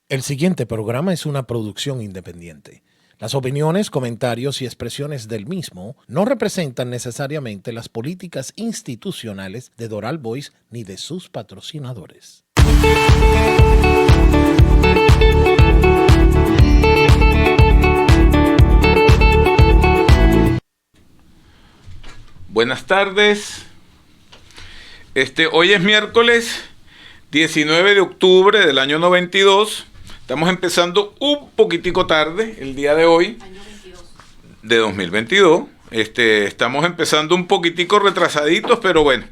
El siguiente programa es una producción independiente. Las opiniones, comentarios y expresiones del mismo no representan necesariamente las políticas institucionales de Doral Voice ni de sus patrocinadores. Buenas tardes. Hoy es miércoles 19 de octubre del año 92. Estamos empezando un poquitico tarde el día de hoy. Año 22. De 2022. Estamos empezando un poquitico retrasaditos, pero bueno,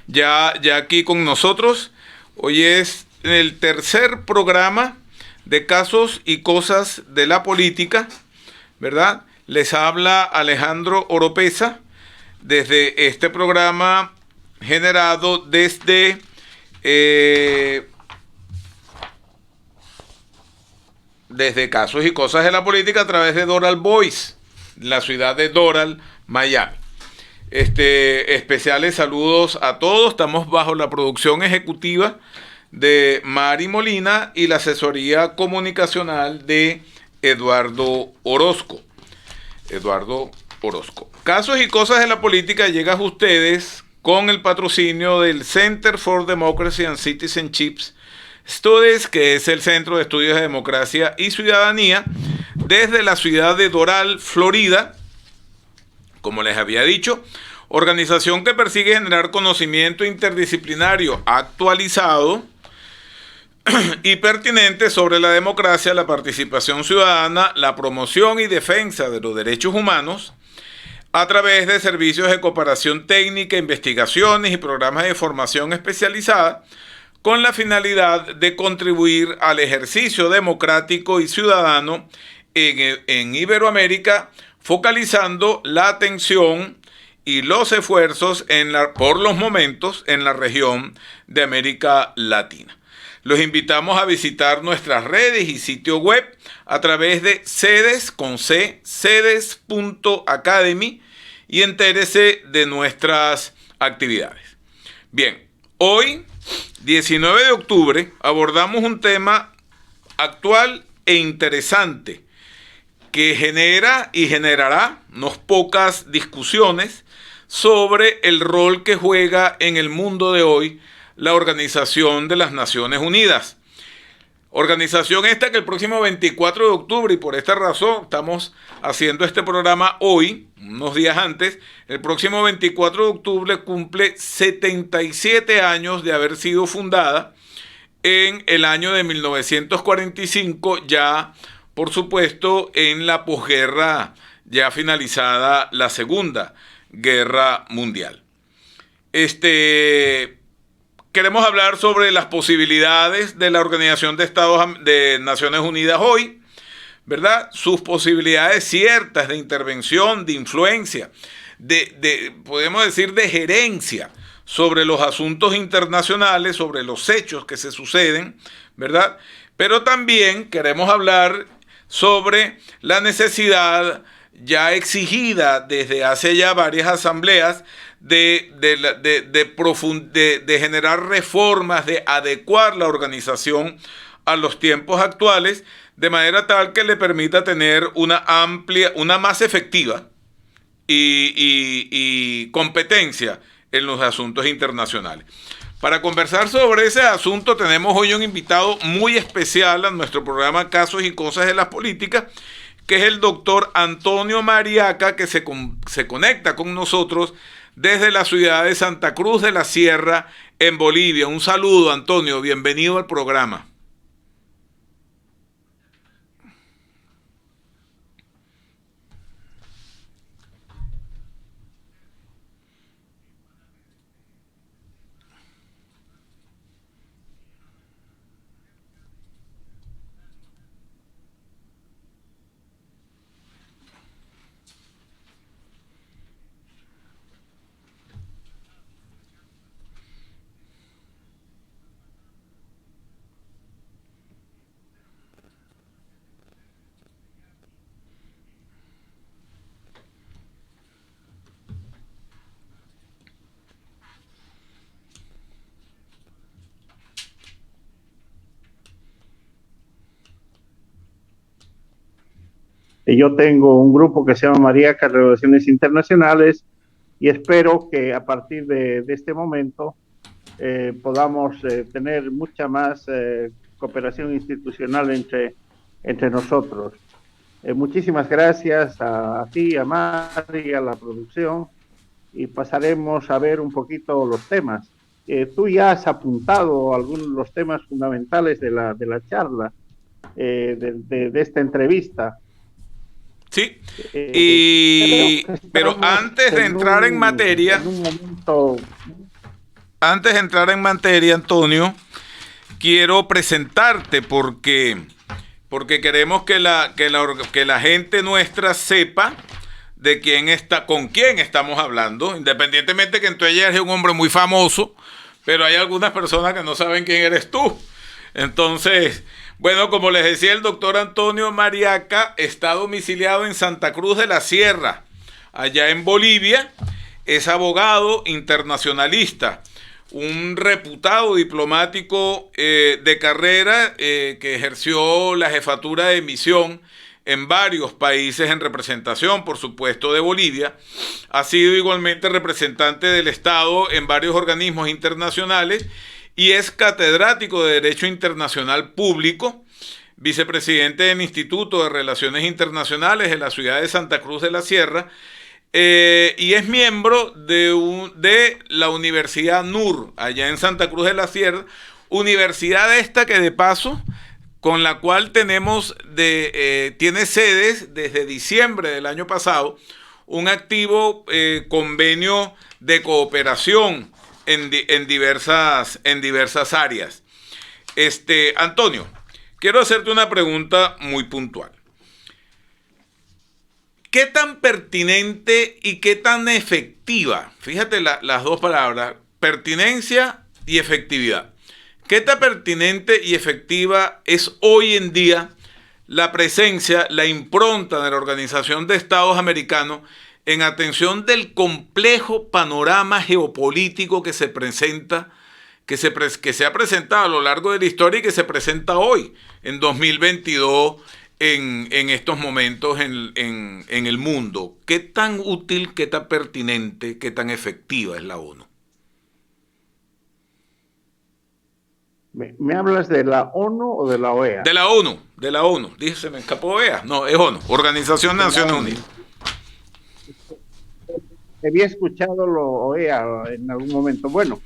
ya aquí con nosotros. Hoy es el tercer programa de casos y cosas de la política, ¿verdad? Les habla Alejandro Oropesa desde este programa generado desde Casos y Cosas de la Política a través de Doral Voice, la ciudad de Doral, Miami. Especiales saludos a todos. Estamos bajo la producción ejecutiva de Mari Molina y la asesoría comunicacional de Eduardo Orozco. Casos y Cosas de la Política llega a ustedes con el patrocinio del Center for Democracy and Citizenship Studies, que es el Centro de Estudios de Democracia y Ciudadanía, desde la ciudad de Doral, Florida, como les había dicho, organización que persigue generar conocimiento interdisciplinario actualizado y pertinente sobre la democracia, la participación ciudadana, la promoción y defensa de los derechos humanos, a través de servicios de cooperación técnica, investigaciones y programas de formación especializada, con la finalidad de contribuir al ejercicio democrático y ciudadano en Iberoamérica, focalizando la atención y los esfuerzos por los momentos en la región de América Latina. Los invitamos a visitar nuestras redes y sitio web a través de cedes.academy y entérese de nuestras actividades. Bien, hoy, 19 de octubre, abordamos un tema actual e interesante que genera y generará unas pocas discusiones sobre el rol que juega en el mundo de hoy la Organización de las Naciones Unidas. Organización esta que el próximo 24 de octubre, y por esta razón estamos haciendo este programa hoy, unos días antes, el próximo 24 de octubre cumple 77 años de haber sido fundada en el año de 1945, ya por supuesto en la posguerra, ya finalizada la Segunda Guerra Mundial. Queremos hablar sobre las posibilidades de la Organización de Estados de Naciones Unidas hoy, ¿verdad? Sus posibilidades ciertas de intervención, de influencia, podemos decir, de gerencia sobre los asuntos internacionales, sobre los hechos que se suceden, ¿verdad? Pero también queremos hablar sobre la necesidad ya exigida desde hace ya varias asambleas de generar reformas, de adecuar la organización a los tiempos actuales, de manera tal que le permita tener una más efectiva y competencia en los asuntos internacionales. Para conversar sobre ese asunto tenemos hoy un invitado muy especial a nuestro programa Casos y Cosas de las Políticas, que es el doctor Antonio Mariaca, que se conecta con nosotros desde la ciudad de Santa Cruz de la Sierra, en Bolivia. Un saludo, Antonio, bienvenido al programa. Yo tengo un grupo que se llama Mariaca Relaciones Internacionales y espero que a partir de este momento podamos tener mucha más cooperación institucional entre nosotros. Muchísimas gracias a ti, a Mari, a la producción, y pasaremos a ver un poquito los temas. Tú ya has apuntado algunos de los temas fundamentales de la charla, de esta entrevista. Sí, pero antes de entrar en materia, Antonio, quiero presentarte porque queremos que la gente nuestra sepa de con quién estamos hablando, independientemente que tú eres un hombre muy famoso, pero hay algunas personas que no saben quién eres tú. Entonces, bueno, como les decía, el doctor Antonio Mariaca está domiciliado en Santa Cruz de la Sierra, allá en Bolivia. Es abogado internacionalista, un reputado diplomático de carrera que ejerció la jefatura de misión en varios países en representación, por supuesto, de Bolivia. Ha sido igualmente representante del Estado en varios organismos internacionales y es catedrático de Derecho Internacional Público, vicepresidente del Instituto de Relaciones Internacionales de la ciudad de Santa Cruz de la Sierra, y es miembro de la Universidad NUR, allá en Santa Cruz de la Sierra, universidad esta que de paso, con la cual tiene sedes desde diciembre del año pasado, un activo convenio de cooperación en diversas áreas. Antonio, quiero hacerte una pregunta muy puntual. ¿Qué tan pertinente y qué tan efectiva? Fíjate las dos palabras, pertinencia y efectividad. ¿Qué tan pertinente y efectiva es hoy en día la presencia, la impronta de la Organización de Estados Americanos en atención del complejo panorama geopolítico que se presenta, que se ha presentado a lo largo de la historia y que se presenta hoy, en 2022, en estos momentos en el mundo? ¿Qué tan útil, qué tan pertinente, qué tan efectiva es la ONU? ¿Me hablas de la ONU o de la OEA? De la ONU. Dije, se me escapó OEA. No, es ONU, Organización de Naciones Unidas. Había escuchado lo OEA en algún momento. Bueno,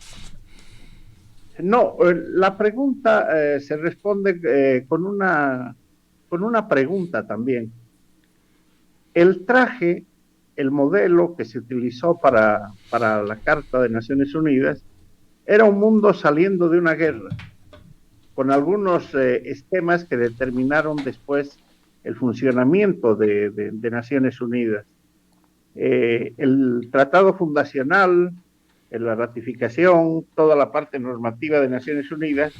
no, la pregunta se responde con una pregunta también. El traje, el modelo que se utilizó para la Carta de Naciones Unidas, era un mundo saliendo de una guerra, con algunos esquemas que determinaron después el funcionamiento de Naciones Unidas. El tratado fundacional, la ratificación, toda la parte normativa de Naciones Unidas,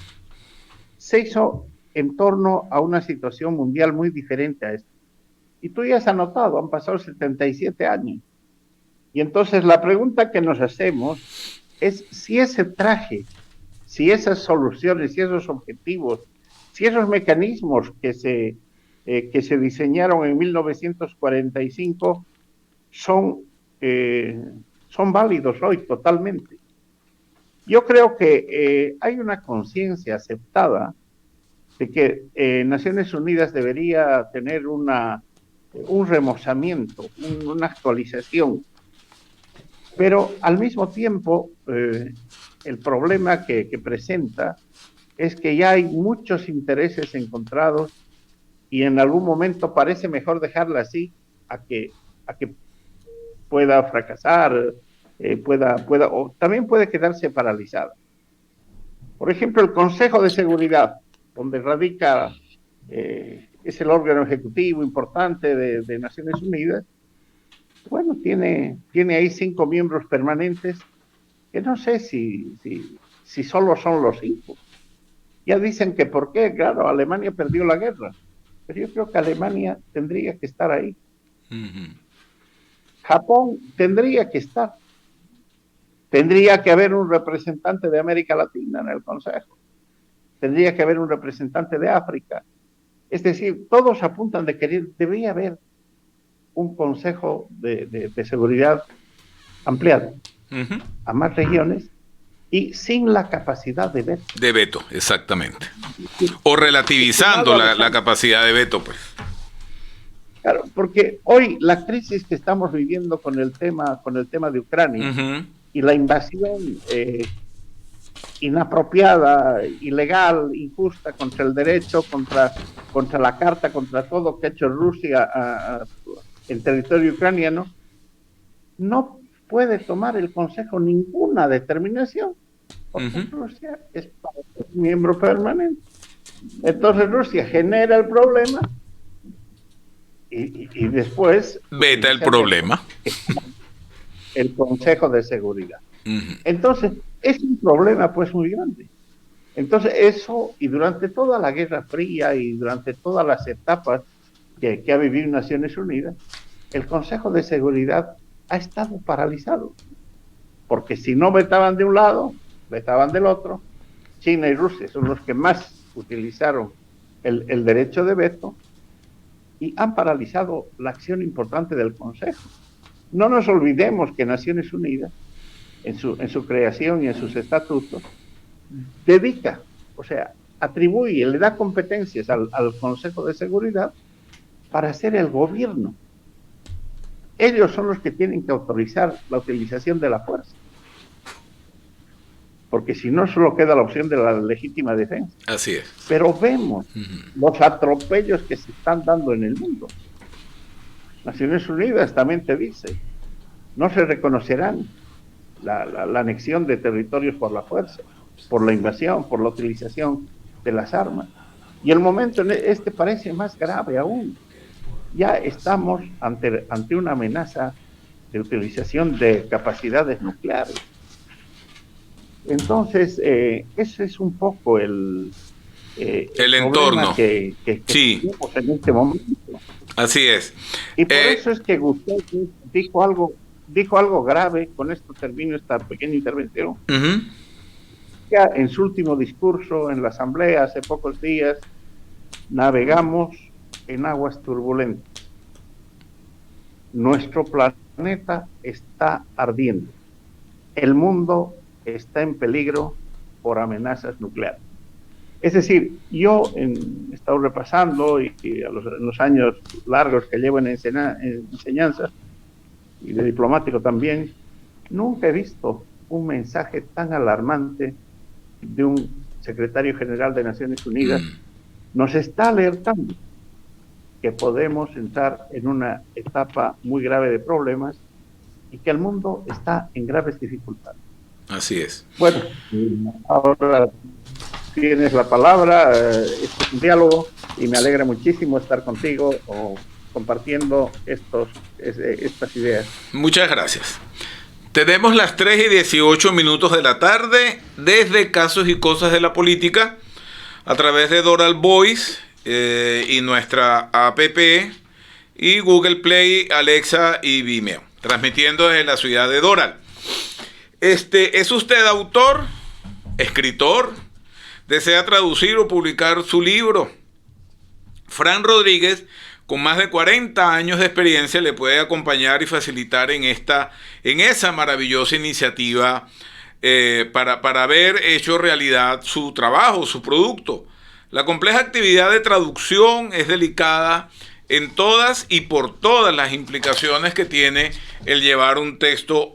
se hizo en torno a una situación mundial muy diferente a esta. Y tú ya has anotado, han pasado 77 años. Y entonces la pregunta que nos hacemos es si ese traje, si esas soluciones, si esos objetivos, si esos mecanismos que se diseñaron en 1945 son válidos hoy totalmente. Yo creo que hay una conciencia aceptada de que Naciones Unidas debería tener un remozamiento, una actualización, pero al mismo tiempo el problema que presenta es que ya hay muchos intereses encontrados y en algún momento parece mejor dejarla así a que pueda fracasar, o también puede quedarse paralizada. Por ejemplo, el Consejo de Seguridad, donde radica, es el órgano ejecutivo importante de Naciones Unidas, bueno, tiene ahí 5 miembros permanentes, que no sé si solo son los 5. Ya dicen que por qué, claro, Alemania perdió la guerra, pero yo creo que Alemania tendría que estar ahí. Japón tendría que estar. Tendría que haber un representante de América Latina en el Consejo. Tendría que haber un representante de África. Es decir, todos apuntan de que debería haber un Consejo de Seguridad ampliado a más regiones y sin la capacidad de veto. De veto, exactamente. O relativizando la capacidad de veto, pues. Claro, porque hoy la crisis que estamos viviendo con el tema de Ucrania y la invasión inapropiada, ilegal, injusta contra el derecho, contra la carta, contra todo que ha hecho Rusia en territorio ucraniano, no puede tomar el Consejo ninguna determinación, porque Rusia es miembro permanente. Entonces Rusia genera el problema y después veta el problema. El Consejo de Seguridad. Entonces, es un problema pues muy grande. Entonces, eso, y durante toda la Guerra Fría y durante todas las etapas que ha vivido Naciones Unidas, el Consejo de Seguridad ha estado paralizado. Porque si no vetaban de un lado, vetaban del otro. China y Rusia son los que más utilizaron el derecho de veto y han paralizado la acción importante del Consejo. No nos olvidemos que Naciones Unidas, en su creación y en sus estatutos, dedica, o sea, atribuye, le da competencias al Consejo de Seguridad para ser el gobierno. Ellos son los que tienen que autorizar la utilización de la fuerza. Porque si no, solo queda la opción de la legítima defensa. Así es. Pero vemos los atropellos que se están dando en el mundo. Naciones Unidas también te dice, no se reconocerán la anexión de territorios por la fuerza, por la invasión, por la utilización de las armas. Y el momento este parece más grave aún. Ya estamos ante una amenaza de utilización de capacidades nucleares. Entonces, ese es un poco el entorno que sí. tenemos en este momento. Así es. Y por eso es que Gustavo dijo algo grave. Con esto termino esta pequeña intervención. Ya en su último discurso en la Asamblea hace pocos días, navegamos en aguas turbulentas. Nuestro planeta está ardiendo. El mundo está en peligro por amenazas nucleares. Es decir, yo he estado repasando y en los años largos que llevo en enseñanza y de diplomático también, nunca he visto un mensaje tan alarmante de un secretario general de Naciones Unidas. Nos está alertando que podemos entrar en una etapa muy grave de problemas y que el mundo está en graves dificultades. Así es. Bueno, ahora tienes la palabra, es un diálogo y me alegra muchísimo estar contigo compartiendo estas ideas. Muchas gracias. Tenemos las 3:18 de la tarde desde Casos y Cosas de la Política a través de Doral Voice y nuestra app y Google Play, Alexa y Vimeo, transmitiendo desde la ciudad de Doral. ¿Es usted autor, escritor? ¿Desea traducir o publicar su libro? Fran Rodríguez, con más de 40 años de experiencia, le puede acompañar y facilitar en esa maravillosa iniciativa para haber hecho realidad su trabajo, su producto. La compleja actividad de traducción es delicada en todas y por todas las implicaciones que tiene el llevar un texto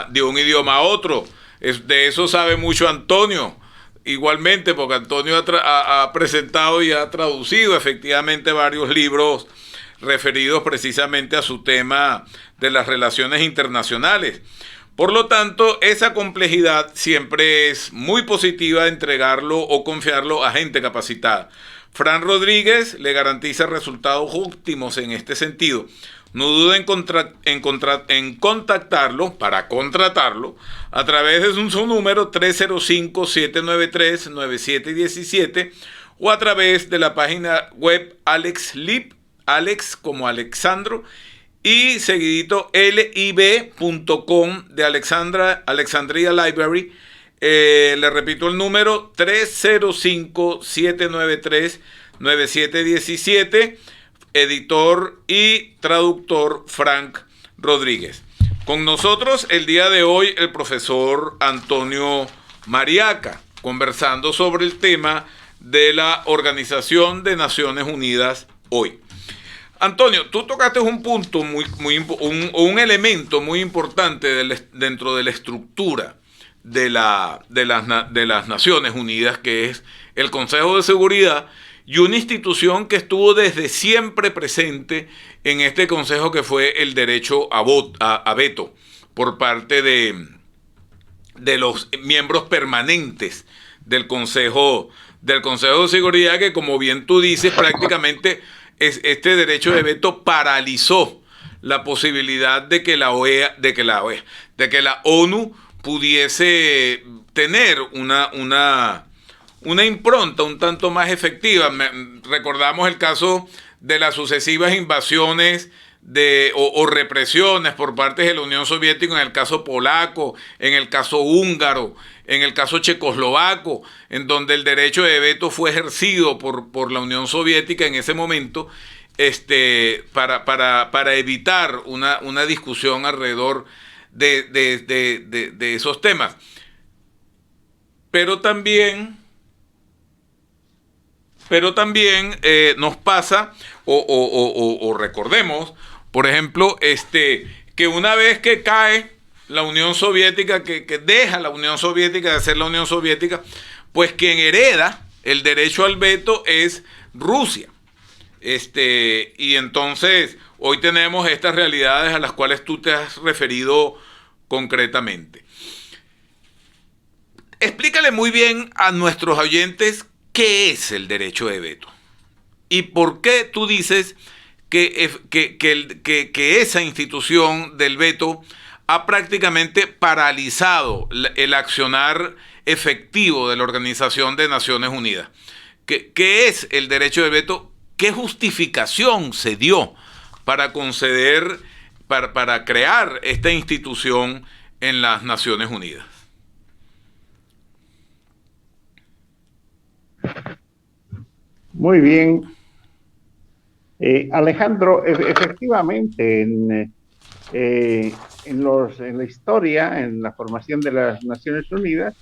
de un idioma a otro. De eso sabe mucho Antonio, igualmente, porque Antonio ha presentado y ha traducido efectivamente varios libros referidos precisamente a su tema de las relaciones internacionales. Por lo tanto, esa complejidad siempre es muy positiva entregarlo o confiarlo a gente capacitada. Fran Rodríguez le garantiza resultados óptimos en este sentido. No dude en contactarlo para contratarlo a través de su número 305-793-9717 o a través de la página web AlexLib, Alex como Alexandro, y seguidito lib.com de Alexandria Library. Le repito el número 305-793-9717. editor y traductor Frank Rodríguez. Con nosotros el día de hoy el profesor Antonio Mariaca, conversando sobre el tema de la Organización de Naciones Unidas hoy. Antonio, tú tocaste un punto un elemento muy importante dentro de la estructura de las Naciones Unidas, que es el Consejo de Seguridad, y una institución que estuvo desde siempre presente en este Consejo, que fue el derecho a veto por parte de los miembros permanentes del Consejo de Seguridad, que, como bien tú dices, prácticamente este derecho de veto paralizó la posibilidad de que la ONU pudiese tener una impronta un tanto más efectiva. Recordamos el caso de las sucesivas invasiones o represiones por parte de la Unión Soviética, en el caso polaco, en el caso húngaro, en el caso checoslovaco, en donde el derecho de veto fue ejercido por la Unión Soviética en ese momento, para evitar una discusión alrededor de esos temas. Pero también nos pasa, o recordemos, por ejemplo, que una vez que cae la Unión Soviética, que deja la Unión Soviética de ser la Unión Soviética, pues quien hereda el derecho al veto es Rusia. Y entonces hoy tenemos estas realidades a las cuales tú te has referido concretamente. Explícale muy bien a nuestros oyentes qué es el derecho de veto y por qué tú dices que esa institución del veto ha prácticamente paralizado el accionar efectivo de la Organización de Naciones Unidas. ¿Qué es el derecho de veto? ¿Qué justificación se dio para conceder, para crear esta institución en las Naciones Unidas? Muy bien. Alejandro, efectivamente, en la historia, en la formación de las Naciones Unidas,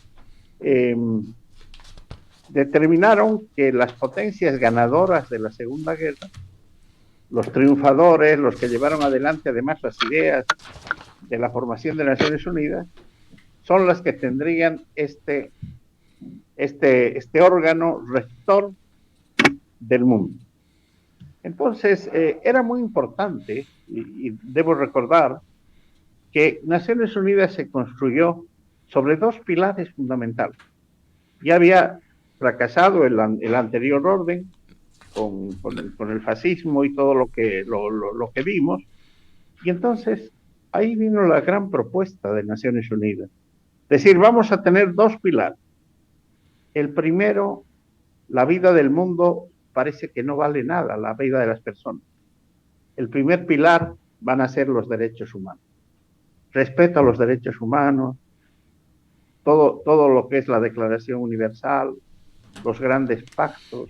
determinaron que las potencias ganadoras de la Segunda Guerra, los triunfadores, los que llevaron adelante además las ideas de la formación de las Naciones Unidas, son las que tendrían este órgano rector del mundo. Entonces, era muy importante, y debo recordar, que Naciones Unidas se construyó sobre dos pilares fundamentales. Ya había fracasado el anterior orden con el fascismo y todo lo que vimos, y entonces ahí vino la gran propuesta de Naciones Unidas. Es decir, vamos a tener dos pilares. El primero, la vida del mundo parece que no vale nada, la vida de las personas. El primer pilar van a ser los derechos humanos. Respeto a los derechos humanos, todo lo que es la Declaración Universal, los grandes pactos,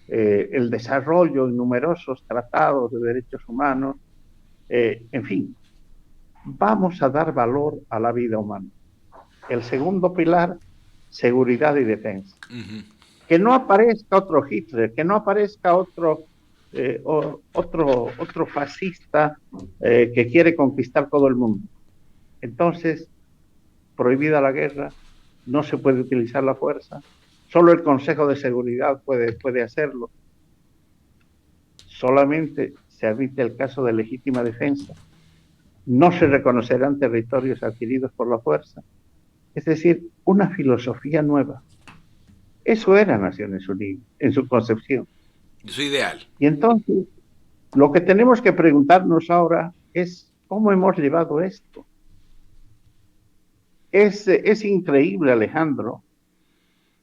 el desarrollo de numerosos tratados de derechos humanos, en fin, vamos a dar valor a la vida humana. El segundo pilar, seguridad y defensa. Que no aparezca otro Hitler, que no aparezca otro fascista que quiere conquistar todo el mundo. Entonces, prohibida la guerra, no se puede utilizar la fuerza, solo el Consejo de Seguridad puede hacerlo. Solamente se admite el caso de legítima defensa. No se reconocerán territorios adquiridos por la fuerza. Es decir, una filosofía nueva. Eso era Naciones Unidas en su concepción. Su ideal. Y entonces, lo que tenemos que preguntarnos ahora es cómo hemos llevado esto. Es increíble, Alejandro.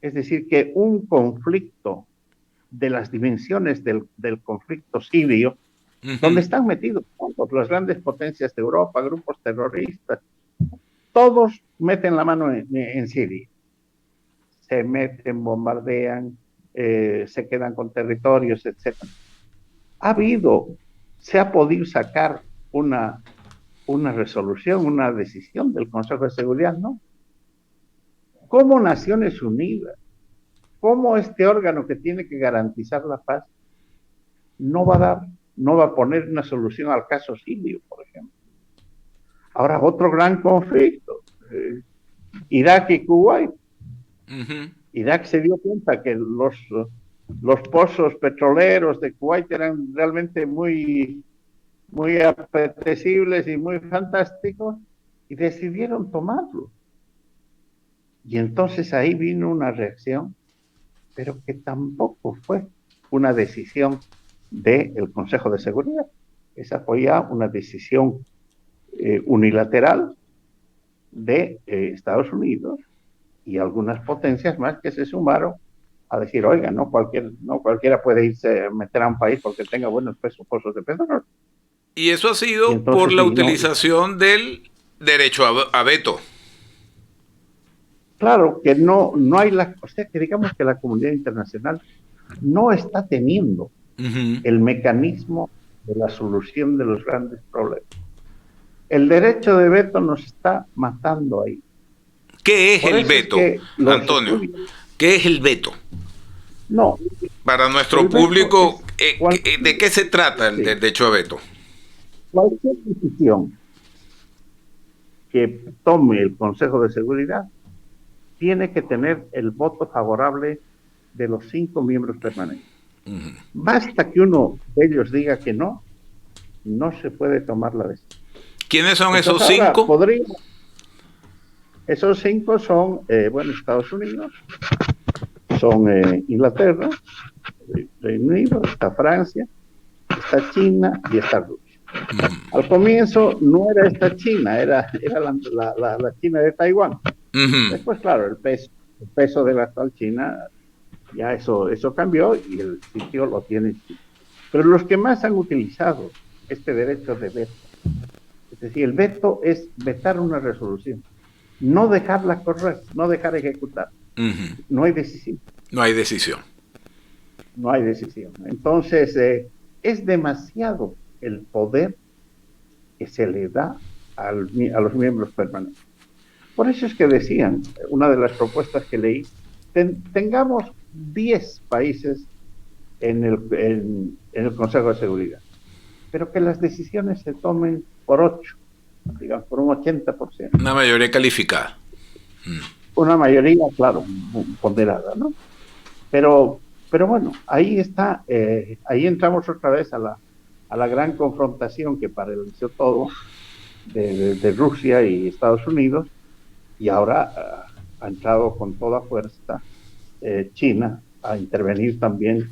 Es decir, que un conflicto de las dimensiones del conflicto sirio, donde están metidos todas las grandes potencias de Europa, grupos terroristas, todos meten la mano en Siria. Se meten, bombardean, se quedan con territorios, etc. se ha podido sacar una resolución, una decisión del Consejo de Seguridad, ¿no? ¿Cómo Naciones Unidas, cómo este órgano que tiene que garantizar la paz, no va a poner una solución al caso sirio, por ejemplo? Ahora, otro gran conflicto, Irak y Kuwait. Irak se dio cuenta que los pozos petroleros de Kuwait eran realmente muy, muy apetecibles y muy fantásticos y decidieron tomarlo. Y entonces ahí vino una reacción, pero que tampoco fue una decisión del Consejo de Seguridad. Esa fue ya una decisión unilateral de Estados Unidos y algunas potencias más que se sumaron a decir, oiga, no cualquiera puede irse a meter a un país porque tenga buenos pozos de petróleo. Y eso ha sido por la utilización del derecho a veto. Claro que no hay o sea, que digamos que la comunidad internacional no está teniendo el mecanismo de la solución de los grandes problemas. El derecho de veto nos está matando ahí. ¿Qué es el veto, Antonio? ¿Qué es el veto? No. Para nuestro público, ¿de qué se trata el derecho a veto? Cualquier decisión que tome el Consejo de Seguridad tiene que tener el voto favorable de los 5 miembros permanentes. Basta que uno de ellos diga que no se puede tomar la decisión. ¿Quiénes son esos 5? Esos 5 son, Estados Unidos, son Inglaterra, Reino Unido, está Francia, está China y está Rusia. Al comienzo no era esta China, era la China de Taiwán. Después, claro, el peso de la actual China, ya eso cambió y el sitio lo tiene China. Pero los que más han utilizado este derecho de veto, es decir, el veto es vetar una resolución, no dejarla correr, no dejar ejecutar. No hay decisión. No hay decisión. No hay decisión. Entonces, es demasiado el poder que se le da a los miembros permanentes. Por eso es que decían, una de las propuestas que leí, tengamos 10 países en el Consejo de Seguridad, pero que las decisiones se tomen por 8, digamos, por un 80%. Una mayoría calificada. Una mayoría, claro, ponderada, ¿no? Pero bueno, ahí está, ahí entramos otra vez a la gran confrontación que paralizó todo de Rusia y Estados Unidos, y ahora ha entrado con toda fuerza China a intervenir también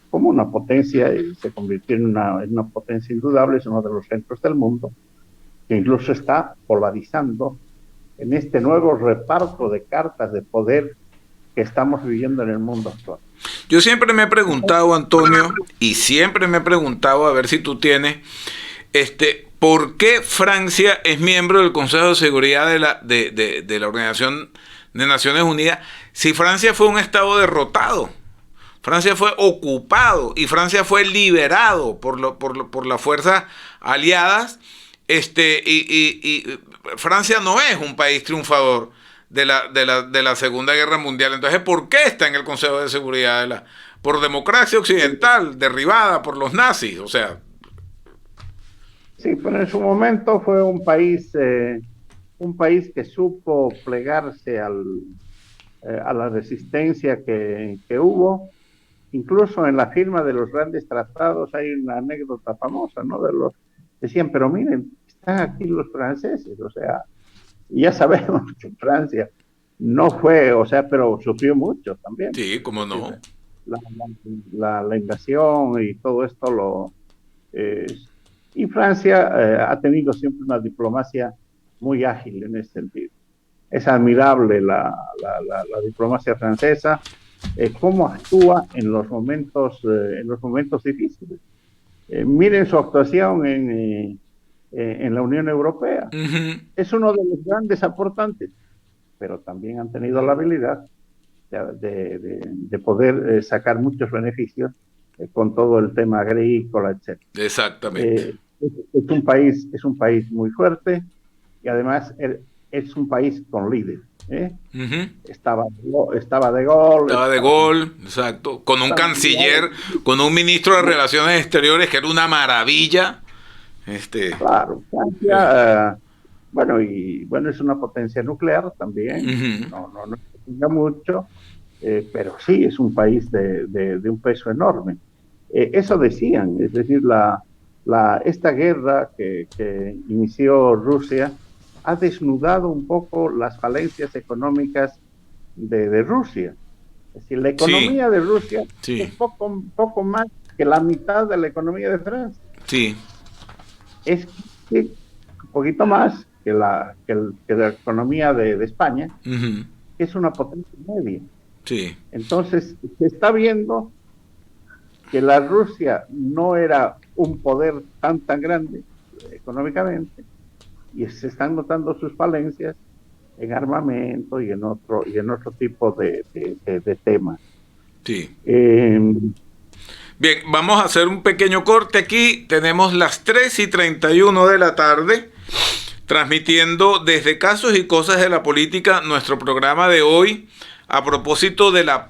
como una potencia, y se convirtió en una potencia indudable, es uno de los centros del mundo, que incluso está polarizando en este nuevo reparto de cartas de poder que estamos viviendo en el mundo actual. Yo siempre me he preguntado, Antonio, y siempre me he preguntado, a ver si tú tienes, ¿por qué Francia es miembro del Consejo de Seguridad de la Organización de Naciones Unidas si Francia fue un estado derrotado? Francia fue ocupado y Francia fue liberado por las fuerzas aliadas, y Francia no es un país triunfador de la Segunda Guerra Mundial. Entonces, ¿por qué está en el Consejo de Seguridad? Por democracia occidental, derribada por los nazis, o sea. Sí, pero en su momento fue un país que supo plegarse a la resistencia que hubo. Incluso en la firma de los grandes tratados hay una anécdota famosa, ¿no? Decían, pero miren, están aquí los franceses, o sea, ya sabemos que Francia no fue, o sea, pero sufrió mucho también. Sí, cómo no. La invasión y todo esto y Francia ha tenido siempre una diplomacia muy ágil en ese sentido. Es admirable la diplomacia francesa, cómo actúa en los momentos difíciles. Miren su actuación en la Unión Europea. Es uno de los grandes aportantes, pero también han tenido la habilidad de poder sacar muchos beneficios con todo el tema agrícola, etc. Exactamente. Es un país muy fuerte y además es un país con líder. Ujú. Estaba De Gaulle, Estaba de gol, exacto, con un canciller, con un ministro de Relaciones Exteriores que era una maravilla. claro, Francia, bueno, y bueno, es una potencia nuclear también, Ujú. no tenga mucho, pero sí es un país de un peso enorme. Eso decían, es decir, esta guerra que inició Rusia ha desnudado un poco las falencias económicas de Rusia. Es decir, la Sí, economía de Rusia es sí, poco más que la mitad de la economía de Francia. sí. Es un poquito más que la economía de España, Ujú. que es una potencia media. Sí, Entonces, se está viendo que la Rusia no era un poder tan grande económicamente y se están notando sus falencias en armamento y en otro tipo de temas. sí. Eh, Bien, vamos a hacer un pequeño corte aquí. Tenemos las 3:31 de la tarde, transmitiendo desde Casos y Cosas de la Política nuestro programa de hoy a propósito de la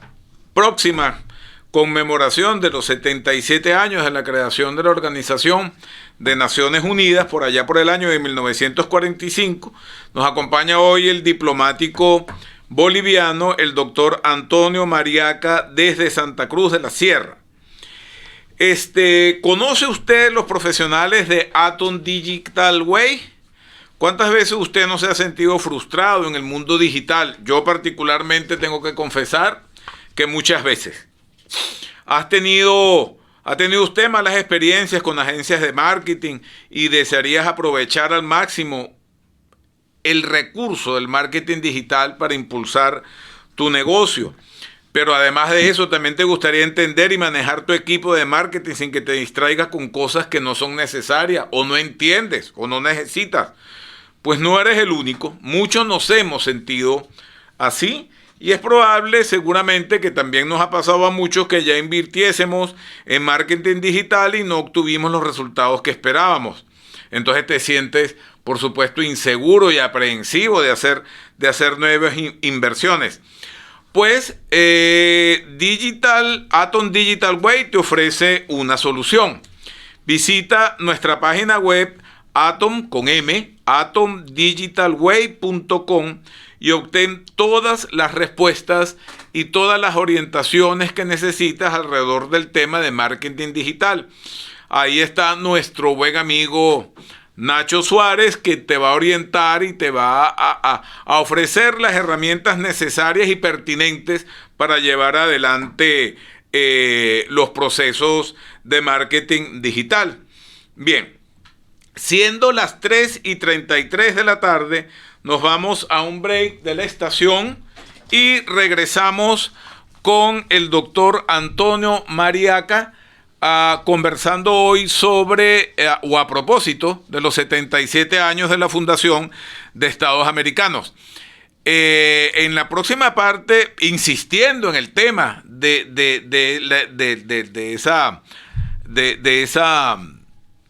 próxima conmemoración de los 77 años de la creación de la Organización de Naciones Unidas, por allá por el año de 1945. Nos acompaña hoy el diplomático boliviano, el doctor Antonio Mariaca, desde Santa Cruz de la Sierra. ¿Conoce usted los profesionales de Atom Digital Way? ¿Cuántas veces usted no se ha sentido frustrado en el mundo digital? Yo particularmente tengo que confesar que muchas veces. ¿Ha tenido usted malas experiencias con agencias de marketing y desearías aprovechar al máximo el recurso del marketing digital para impulsar tu negocio? Pero además de eso, también te gustaría entender y manejar tu equipo de marketing sin que te distraigas con cosas que no son necesarias o no entiendes o no necesitas. Pues no eres el único. Muchos nos hemos sentido así y es probable, seguramente, que también nos ha pasado a muchos que ya invirtiésemos en marketing digital y no obtuvimos los resultados que esperábamos. Entonces te sientes, por supuesto, inseguro y aprehensivo de hacer nuevas inversiones. Pues Atom Digital Way te ofrece una solución. Visita nuestra página web atomdigitalway.com y obtén todas las respuestas y todas las orientaciones que necesitas alrededor del tema de marketing digital. Ahí está nuestro buen amigo Nacho Suárez, que te va a orientar y te va a ofrecer las herramientas necesarias y pertinentes para llevar adelante los procesos de marketing digital. Bien, siendo las 3:33 de la tarde, nos vamos a un break de la estación y regresamos con el doctor Antonio Mariaca, conversando hoy sobre, o a propósito de los 77 años de la fundación de Estados Americanos. En la próxima parte, insistiendo en el tema de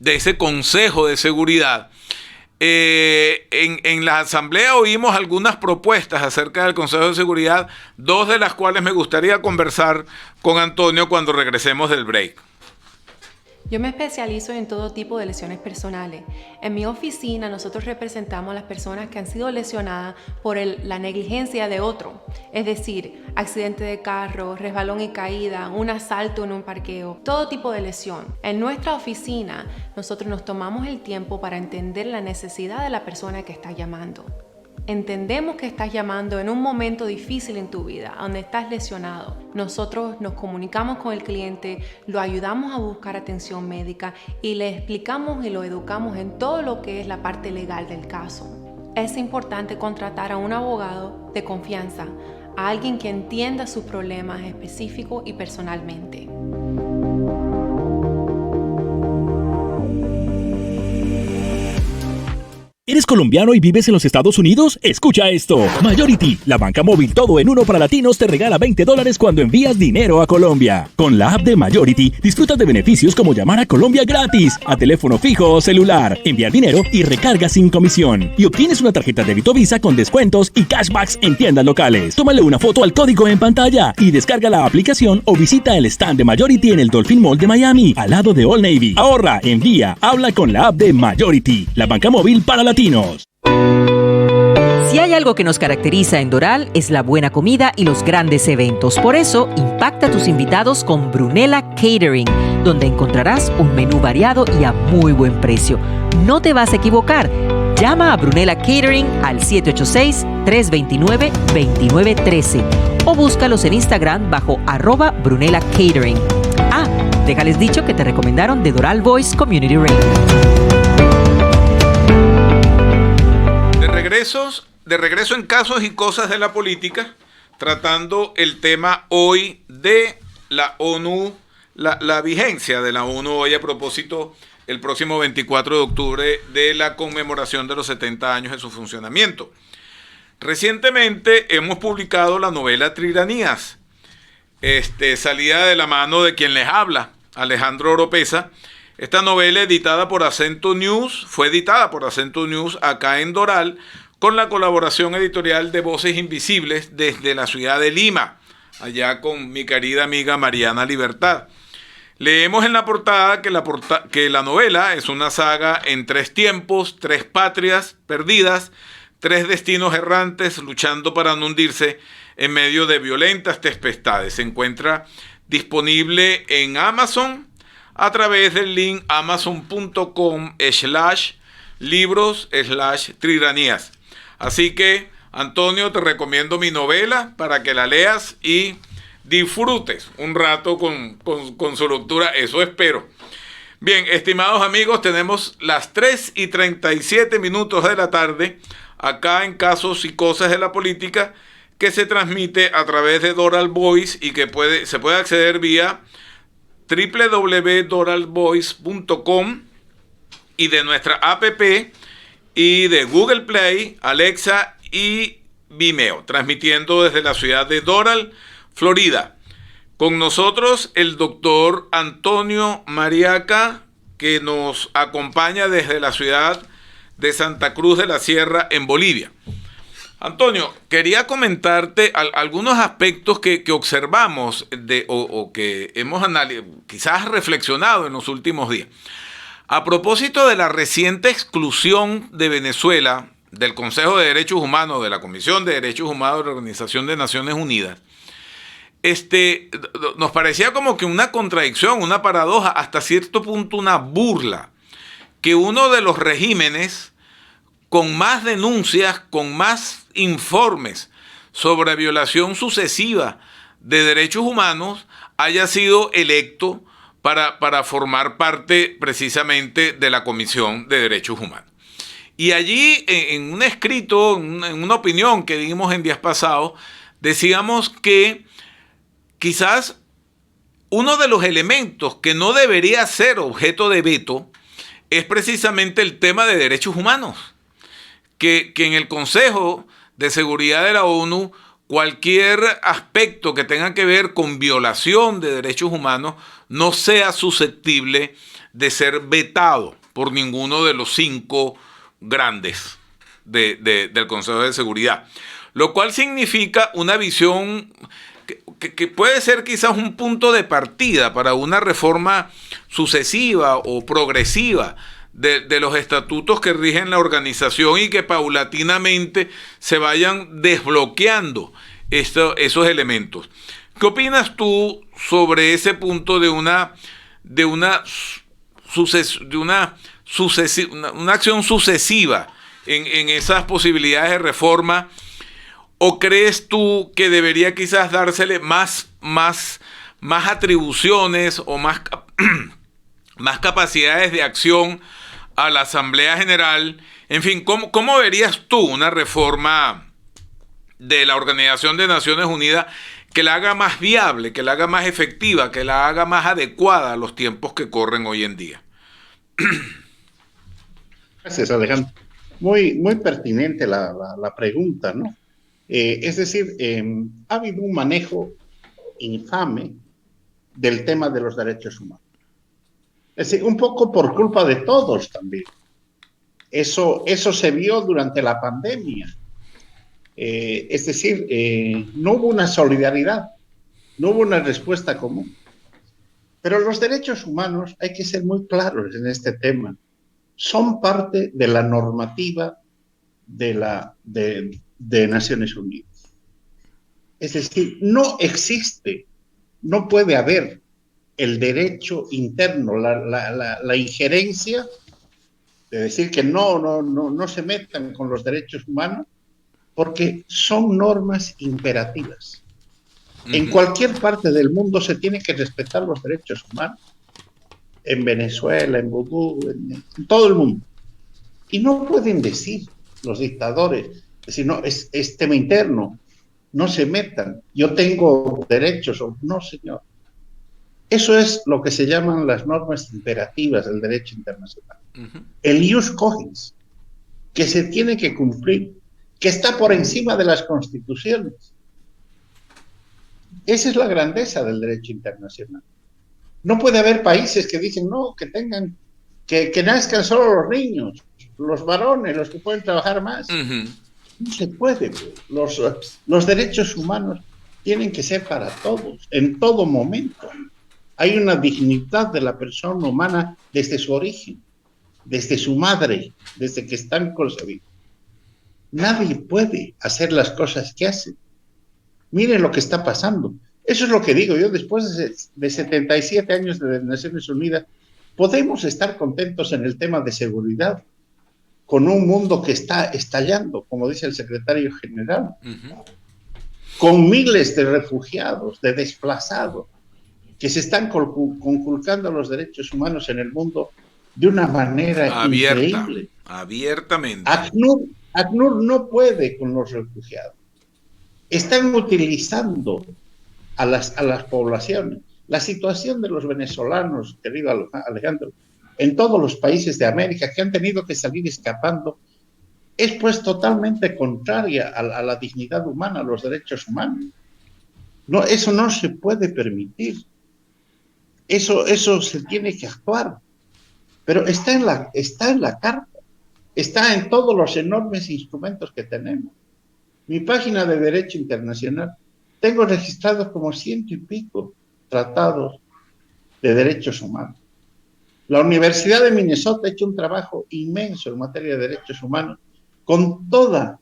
ese Consejo de Seguridad. En la asamblea oímos algunas propuestas acerca del Consejo de Seguridad, dos de las cuales me gustaría conversar con Antonio cuando regresemos del break. Yo me especializo en todo tipo de lesiones personales. En mi oficina nosotros representamos a las personas que han sido lesionadas por la negligencia de otro, es decir, accidente de carro, resbalón y caída, un asalto en un parqueo, todo tipo de lesión. En nuestra oficina nosotros nos tomamos el tiempo para entender la necesidad de la persona que está llamando. Entendemos que estás llamando en un momento difícil en tu vida, donde estás lesionado. Nosotros nos comunicamos con el cliente, lo ayudamos a buscar atención médica y le explicamos y lo educamos en todo lo que es la parte legal del caso. Es importante contratar a un abogado de confianza, a alguien que entienda sus problemas específicos y personalmente. ¿Eres colombiano y vives en los Estados Unidos? Escucha esto. Majority, la banca móvil todo en uno para latinos, te regala $20 cuando envías dinero a Colombia. Con la app de Majority, disfrutas de beneficios como llamar a Colombia gratis, a teléfono fijo o celular, enviar dinero y recarga sin comisión. Y obtienes una tarjeta de débito Visa con descuentos y cashbacks en tiendas locales. Tómale una foto al código en pantalla y descarga la aplicación o visita el stand de Majority en el Dolphin Mall de Miami, al lado de Old Navy. Ahorra, envía, habla con la app de Majority, la banca móvil para latinos. Si hay algo que nos caracteriza en Doral es la buena comida y los grandes eventos. Por eso, impacta a tus invitados con Brunella Catering, donde encontrarás un menú variado y a muy buen precio. No te vas a equivocar. Llama a Brunella Catering al 786-329-2913 o búscalos en Instagram bajo @Brunella Catering. Ah, déjales dicho que te recomendaron de Doral Voice Community Radio. De regreso en Casos y Cosas de la Política, tratando el tema hoy de la ONU, la vigencia de la ONU hoy a propósito el próximo 24 de octubre de la conmemoración de los 70 años de su funcionamiento. Recientemente hemos publicado la novela Triranías, salida de la mano de quien les habla, Alejandro Oropesa. Esta novela fue editada por Acento News acá en Doral, con la colaboración editorial de Voces Invisibles desde la ciudad de Lima, allá con mi querida amiga Mariana Libertad. Leemos en la portada que la novela es una saga en 3 tiempos, 3 patrias perdidas, 3 destinos errantes luchando para no hundirse en medio de violentas tempestades. Se encuentra disponible en Amazon a través del link amazon.com/libros/Triranías. Así que, Antonio, te recomiendo mi novela para que la leas y disfrutes un rato con su lectura, eso espero. Bien, estimados amigos, tenemos las 3:37 de la tarde acá en Casos y Cosas de la Política, que se transmite a través de Doral Voice y que se puede acceder vía www.doralvoice.com y de nuestra app y de Google Play, Alexa y Vimeo, transmitiendo desde la ciudad de Doral, Florida. Con nosotros el doctor Antonio Mariaca, que nos acompaña desde la ciudad de Santa Cruz de la Sierra, en Bolivia. Antonio, quería comentarte algunos aspectos que observamos o que hemos quizás reflexionado en los últimos días. A propósito de la reciente exclusión de Venezuela del Consejo de Derechos Humanos, de la Comisión de Derechos Humanos de la Organización de Naciones Unidas, nos parecía como que una contradicción, una paradoja, hasta cierto punto una burla, que uno de los regímenes con más denuncias, con más informes sobre violación sucesiva de derechos humanos, haya sido electo para formar parte precisamente de la Comisión de Derechos Humanos. Y allí, en un escrito, en una opinión que dimos en días pasados, decíamos que quizás uno de los elementos que no debería ser objeto de veto es precisamente el tema de derechos humanos. Que en el Consejo de Seguridad de la ONU, cualquier aspecto que tenga que ver con violación de derechos humanos no sea susceptible de ser vetado por ninguno de los 5 grandes del Consejo de Seguridad. Lo cual significa una visión que puede ser quizás un punto de partida para una reforma sucesiva o progresiva de los estatutos que rigen la organización y que paulatinamente se vayan desbloqueando esos elementos. ¿Qué opinas tú sobre ese punto de una acción sucesiva en esas posibilidades de reforma? ¿O crees tú que debería quizás dársele más atribuciones o más capacidades de acción a la Asamblea General? En fin, ¿cómo verías tú una reforma de la Organización de Naciones Unidas que la haga más viable, que la haga más efectiva, que la haga más adecuada a los tiempos que corren hoy en día? Gracias, Alejandro. Muy pertinente la pregunta, ¿no? Es decir, ha habido un manejo infame del tema de los derechos humanos. Es decir, un poco por culpa de todos también. Eso se vio durante la pandemia. Es decir, no hubo una solidaridad, no hubo una respuesta común. Pero los derechos humanos, hay que ser muy claros en este tema, son parte de la normativa de Naciones Unidas. Es decir, no existe, no puede haber el derecho interno, la injerencia de decir que no se metan con los derechos humanos, porque son normas imperativas. En cualquier parte del mundo se tienen que respetar los derechos humanos. En Venezuela, en Vudú, en todo el mundo. Y no pueden decir los dictadores, decir, no, es tema interno, no se metan, yo tengo derechos. No, señor. Eso es lo que se llaman las normas imperativas del derecho internacional. El ius cogens, que se tiene que cumplir, que está por encima de las constituciones. Esa es la grandeza del derecho internacional. No puede haber países que dicen, no, que nazcan solo los niños, los varones, los que pueden trabajar más. No se puede. Los derechos humanos tienen que ser para todos, en todo momento. Hay una dignidad de la persona humana desde su origen, desde su madre, desde que están concebidos. Nadie puede hacer las cosas que hacen. Miren lo que está pasando. Eso es lo que digo yo, después de 77 años de Naciones Unidas, podemos estar contentos en el tema de seguridad, con un mundo que está estallando, como dice el secretario general, con miles de refugiados, de desplazados, que se están conculcando los derechos humanos en el mundo de una manera increíble. Abiertamente. ACNUR no puede con los refugiados. Están utilizando a las poblaciones. La situación de los venezolanos, querido Alejandro, en todos los países de América que han tenido que salir escapando, es pues totalmente contraria a la dignidad humana, a los derechos humanos. No, eso no se puede permitir. Eso se tiene que actuar. Pero está en la carta, está en todos los enormes instrumentos que tenemos. Mi página de Derecho Internacional, tengo registrados como 100 y pico tratados de derechos humanos. La Universidad de Minnesota ha hecho un trabajo inmenso en materia de derechos humanos con toda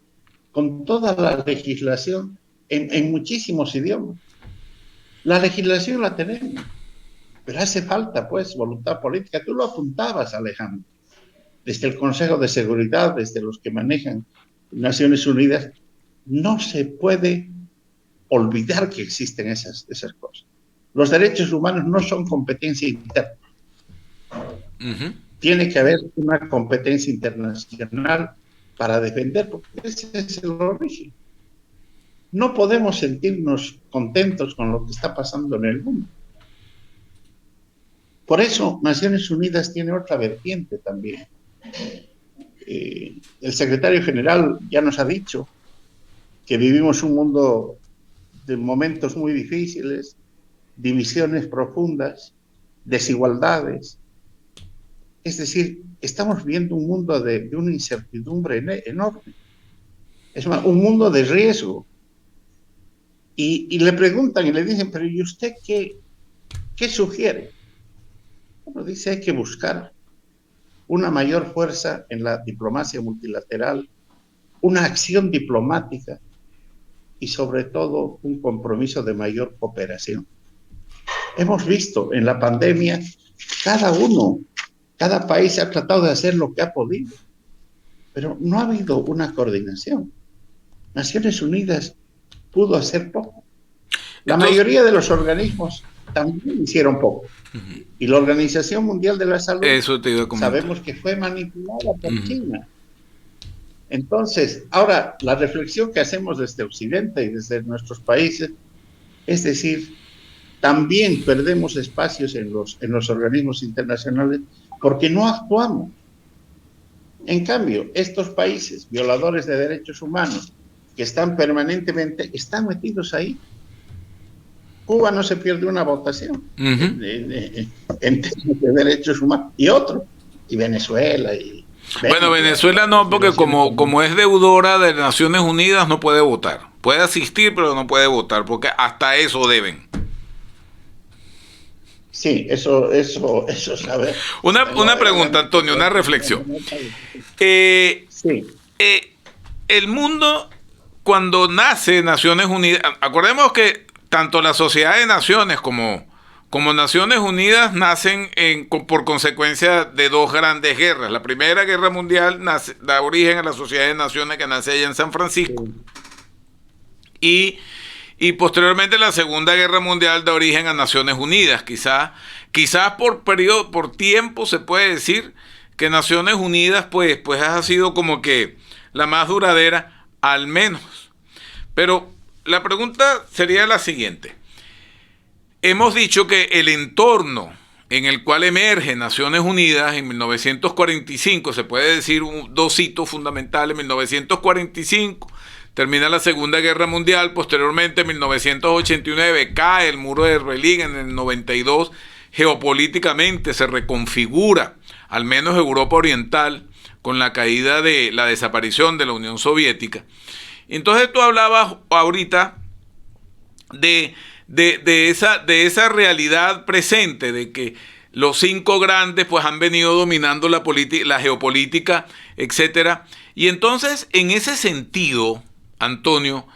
la legislación en muchísimos idiomas. La legislación la tenemos, pero hace falta, pues, voluntad política. Tú lo apuntabas, Alejandro, desde el Consejo de Seguridad, desde los que manejan Naciones Unidas. No se puede olvidar que existen esas cosas. Los derechos humanos no son competencia interna. Tiene que haber una competencia internacional para defender, porque ese es el origen. No podemos sentirnos contentos con lo que está pasando en el mundo. Por eso, Naciones Unidas tiene otra vertiente también. El secretario general ya nos ha dicho que vivimos un mundo de momentos muy difíciles, divisiones profundas, desigualdades. Es decir, estamos viendo un mundo de una incertidumbre enorme. Es un mundo de riesgo. Y le preguntan y le dicen, pero ¿y usted qué sugiere? Bueno, dice, hay que buscar una mayor fuerza en la diplomacia multilateral, una acción diplomática y sobre todo un compromiso de mayor cooperación. Hemos visto en la pandemia, cada país ha tratado de hacer lo que ha podido, pero no ha habido una coordinación. Naciones Unidas pudo hacer poco. La mayoría de los organismos también hicieron poco. Y la Organización Mundial de la Salud, eso te iba a comentar, sabemos que fue manipulada por China. Entonces, ahora, la reflexión que hacemos desde Occidente y desde nuestros países, es decir, también perdemos espacios en los organismos internacionales porque no actuamos. En cambio, estos países violadores de derechos humanos que están permanentemente, están metidos ahí. Cuba no se pierde una votación en términos de derechos humanos, y otro, y Venezuela. Bueno, Venezuela no, porque como es deudora de Naciones Unidas no puede votar. Puede asistir, pero no puede votar, porque hasta eso deben. Sí, eso sabe. Una pregunta, Antonio, una reflexión. Sí. El mundo, cuando nace Naciones Unidas, acordemos que tanto la Sociedad de Naciones como Naciones Unidas nacen por consecuencia de dos grandes guerras. La Primera Guerra Mundial da origen a la Sociedad de Naciones, que nace allá en San Francisco. Y posteriormente la Segunda Guerra Mundial da origen a Naciones Unidas. Quizás por tiempo se puede decir que Naciones Unidas pues ha sido como que la más duradera, al menos. Pero la pregunta sería la siguiente. Hemos dicho que el entorno en el cual emerge Naciones Unidas en 1945, se puede decir dos hitos fundamentales. En 1945 termina la Segunda Guerra Mundial, posteriormente en 1989 cae el muro de Berlín, en el 92 geopolíticamente se reconfigura, al menos Europa Oriental, con la caída de la desaparición de la Unión Soviética. Entonces tú hablabas ahorita de esa realidad presente, de que los cinco grandes pues han venido dominando la geopolítica, etcétera. Y entonces, en ese sentido, Antonio,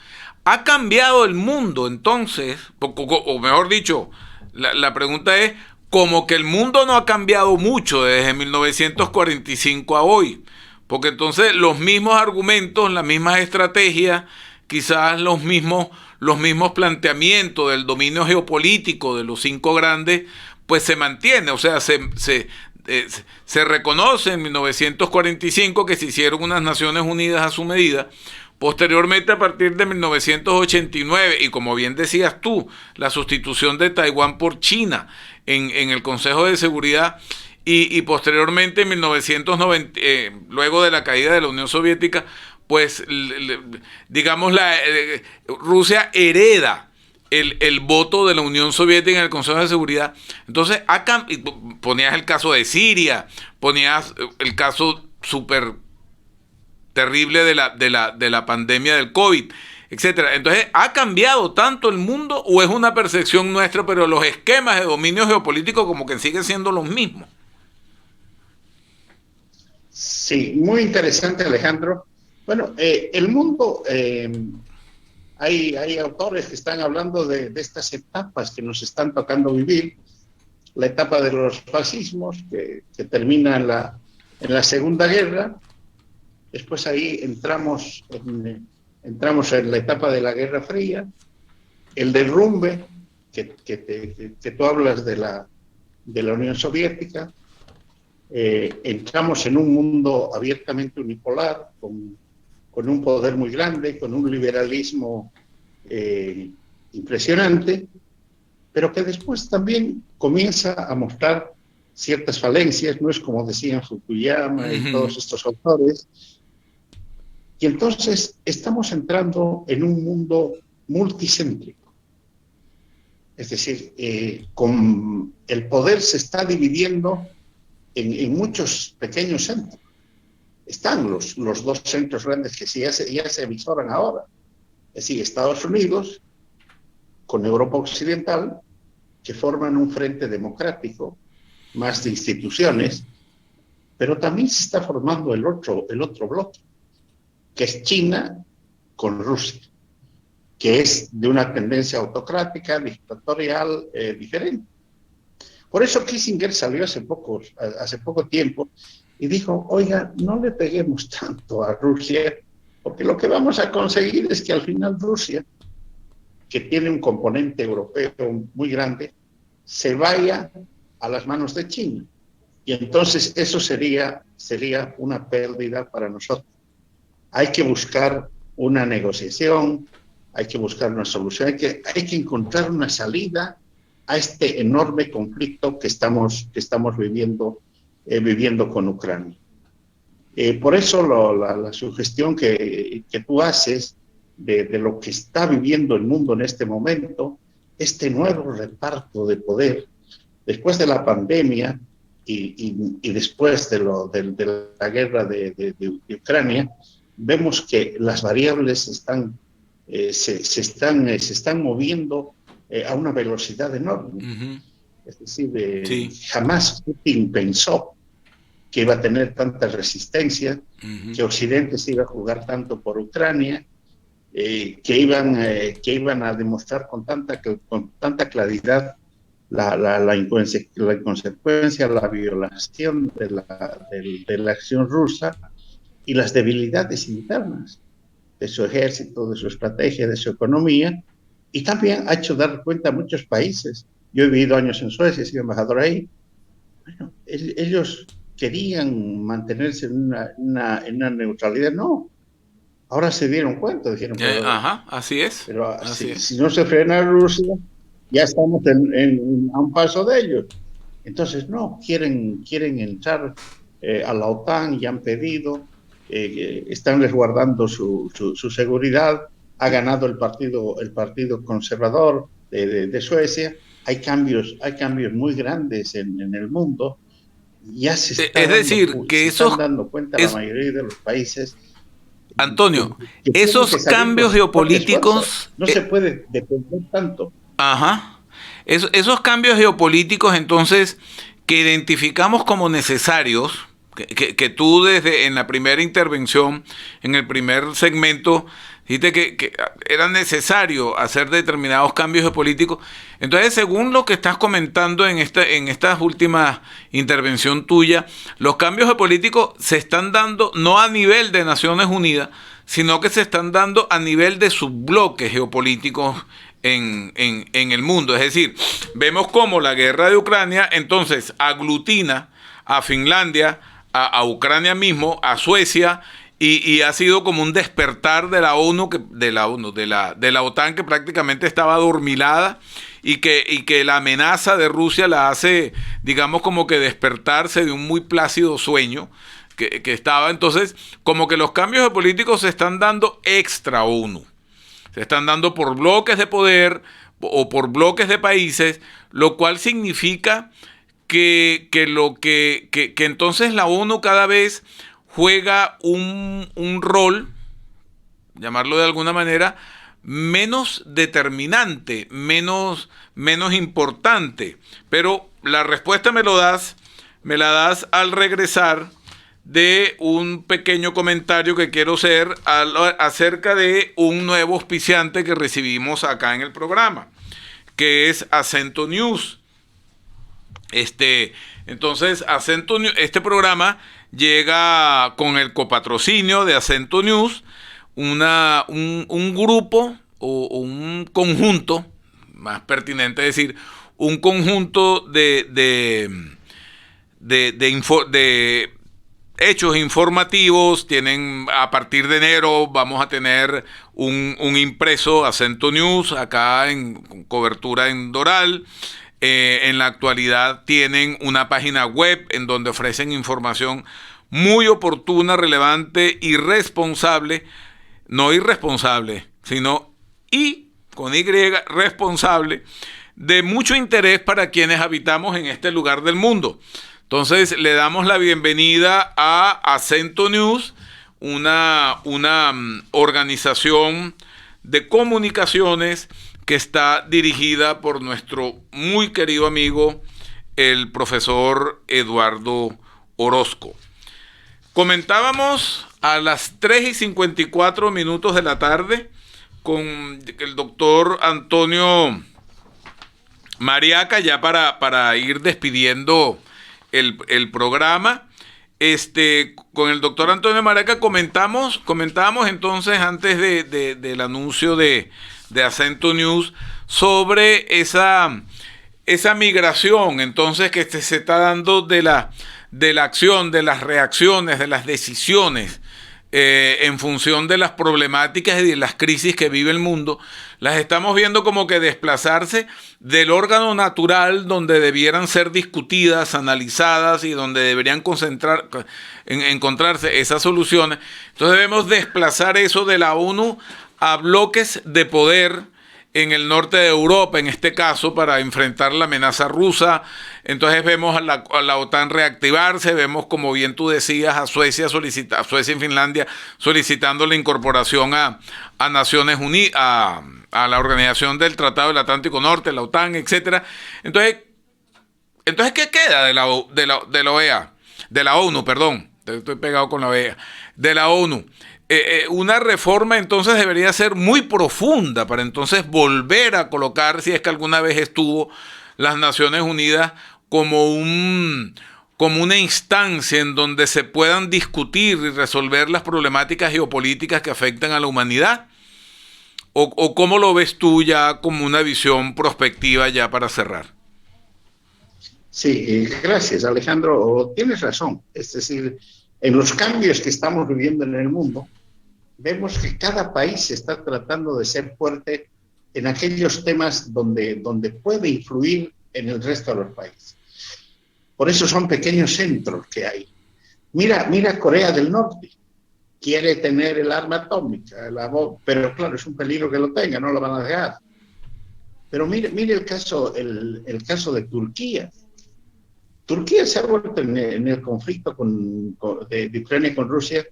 ¿ha cambiado el mundo entonces? O mejor dicho, la pregunta es, como que el mundo no ha cambiado mucho desde 1945 a hoy, porque entonces los mismos argumentos, las mismas estrategias, quizás los mismos planteamientos del dominio geopolítico de los cinco grandes, pues se mantiene. O sea, se reconoce en 1945 que se hicieron unas Naciones Unidas a su medida. Posteriormente, a partir de 1989, y como bien decías tú, la sustitución de Taiwán por China en el Consejo de Seguridad, y posteriormente en 1990, luego de la caída de la Unión Soviética, pues digamos Rusia hereda el voto de la Unión Soviética en el Consejo de Seguridad. Entonces ponías el caso de Siria, ponías el caso súper terrible de la pandemia del COVID, etcétera. Entonces, ¿ha cambiado tanto el mundo o es una percepción nuestra, pero los esquemas de dominio geopolítico como que siguen siendo los mismos? Sí, muy interesante, Alejandro. Bueno, el mundo, hay autores que están hablando de estas etapas que nos están tocando vivir. La etapa de los fascismos, que termina en la Segunda Guerra. Después ahí entramos en la etapa de la Guerra Fría, el derrumbe, que tú hablas de la Unión Soviética. Entramos en un mundo abiertamente unipolar, con un poder muy grande, con un liberalismo impresionante, pero que después también comienza a mostrar ciertas falencias, no es como decían Fukuyama y todos estos autores. Y entonces estamos entrando en un mundo multicéntrico. Es decir, con el poder se está dividiendo en muchos pequeños centros. Están los dos centros grandes que ya se avisoran ahora. Es decir, Estados Unidos con Europa Occidental, que forman un frente democrático, más de instituciones, pero también se está formando el otro bloque, que es China con Rusia, que es de una tendencia autocrática, dictatorial, diferente. Por eso Kissinger salió hace poco tiempo y dijo, oiga, no le peguemos tanto a Rusia, porque lo que vamos a conseguir es que al final Rusia, que tiene un componente europeo muy grande, se vaya a las manos de China. Y entonces eso sería una pérdida para nosotros. Hay que buscar una negociación, hay que buscar una solución, hay que encontrar una salida a este enorme conflicto que estamos viviendo con Ucrania. Por eso la sugestión que tú haces de lo que está viviendo el mundo en este momento, este nuevo reparto de poder, después de la pandemia y después de la guerra de Ucrania, vemos que las variables se están moviendo a una velocidad enorme. Uh-huh. Es decir, Sí. jamás Putin pensó que iba a tener tanta resistencia, Uh-huh. que Occidente se iba a jugar tanto por Ucrania, que iban a demostrar con tanta claridad la inconsecuencia, la violación de la acción rusa y las debilidades internas de su ejército, de su estrategia, de su economía, y también ha hecho dar cuenta a muchos países. Yo he vivido años en Suecia, he sido embajador ahí. Bueno, ellos querían mantenerse en una neutralidad, no. Ahora se dieron cuenta, dijeron, Ajá, así es. Pero así es. si no se frena Rusia, ya estamos a un paso de ellos. Entonces, no, quieren entrar a la OTAN, ya han pedido, están resguardando su seguridad, ha ganado el partido conservador de Suecia, hay cambios muy grandes en el mundo, ya se están dando cuenta la mayoría de los países. Antonio, esos cambios geopolíticos... No se puede depender tanto. Ajá. Esos cambios geopolíticos, entonces, que identificamos como necesarios, que tú en la primera intervención, en el primer segmento, dijiste que era necesario hacer determinados cambios geopolíticos. Entonces, según lo que estás comentando en esta última intervención tuya, los cambios geopolíticos se están dando no a nivel de Naciones Unidas, sino que se están dando a nivel de subbloques geopolíticos en el mundo. Es decir, vemos cómo la guerra de Ucrania entonces aglutina a Finlandia, a Ucrania mismo, a Suecia, y ha sido como un despertar de la ONU, de la OTAN, que prácticamente estaba adormilada, y que la amenaza de Rusia la hace, digamos, como que despertarse de un muy plácido sueño que estaba. Entonces, como que los cambios geopolíticos se están dando extra ONU. Se están dando por bloques de poder o por bloques de países, lo cual significa que entonces la ONU cada vez juega un rol, llamarlo de alguna manera, menos determinante, menos importante. Pero la respuesta me la das al regresar de un pequeño comentario que quiero hacer acerca de un nuevo auspiciante que recibimos acá en el programa, que es Acento News. Entonces, Acento News, este programa llega con el copatrocinio de Acento News, un grupo o un conjunto, más pertinente decir, un conjunto de hechos informativos. Tienen, a partir de enero vamos a tener un impreso Acento News acá con cobertura en Doral. En la actualidad tienen una página web en donde ofrecen información muy oportuna, relevante y responsable, no irresponsable, sino con Y, responsable, de mucho interés para quienes habitamos en este lugar del mundo. Entonces le damos la bienvenida a Acento News, una organización de comunicaciones que está dirigida por nuestro muy querido amigo, el profesor Eduardo Orozco. Comentábamos a las 3:54 de la tarde con el doctor Antonio Mariaca, ya para ir despidiendo el programa. Con el doctor Antonio Mariaca comentábamos entonces, antes del anuncio de Acento News, sobre esa migración entonces que se está dando de la acción, de las reacciones, de las decisiones en función de las problemáticas y de las crisis que vive el mundo, las estamos viendo como que desplazarse del órgano natural donde debieran ser discutidas, analizadas y donde deberían encontrarse esas soluciones. Entonces debemos desplazar eso de la ONU a bloques de poder en el norte de Europa, en este caso, para enfrentar la amenaza rusa. Entonces vemos a la OTAN reactivarse, vemos, como bien tú decías, a Suecia y Finlandia solicitando la incorporación a Naciones Unidas, a la Organización del Tratado del Atlántico Norte, la OTAN, etcétera. Entonces, ¿qué queda de la OEA? De la ONU, perdón. Estoy pegado con la OEA. De la ONU. Una reforma entonces debería ser muy profunda para entonces volver a colocar, si es que alguna vez estuvo, las Naciones Unidas como una instancia en donde se puedan discutir y resolver las problemáticas geopolíticas que afectan a la humanidad. ¿O cómo lo ves tú ya como una visión prospectiva ya para cerrar? Sí, gracias, Alejandro. Tienes razón. Es decir, en los cambios que estamos viviendo en el mundo, vemos que cada país está tratando de ser fuerte en aquellos temas donde puede influir en el resto de los países. Por eso son pequeños centros que hay. Mira Corea del Norte. Quiere tener el arma atómica, pero claro, es un peligro que lo tenga, no lo van a dejar. Pero mire el caso de Turquía. Turquía se ha vuelto en el conflicto de Ucrania con Rusia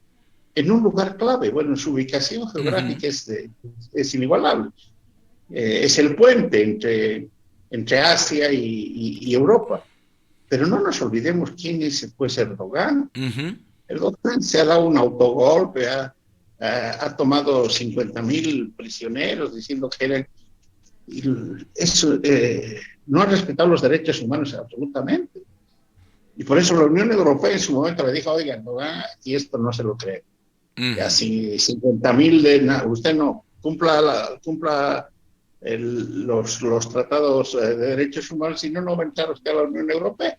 en un lugar clave. Bueno, su ubicación geográfica es inigualable. Es el puente entre Asia y Europa. Pero no nos olvidemos quién es pues Erdogan. Erdogan se ha dado un autogolpe, ha tomado 50.000 prisioneros diciendo que eran... Eso, no ha respetado los derechos humanos absolutamente. Y por eso la Unión Europea en su momento le dijo, oigan, Erdogan, y esto no se lo cree. Y así 50.000 usted no cumpla los tratados de derechos humanos, si no va a entrar usted a la Unión Europea.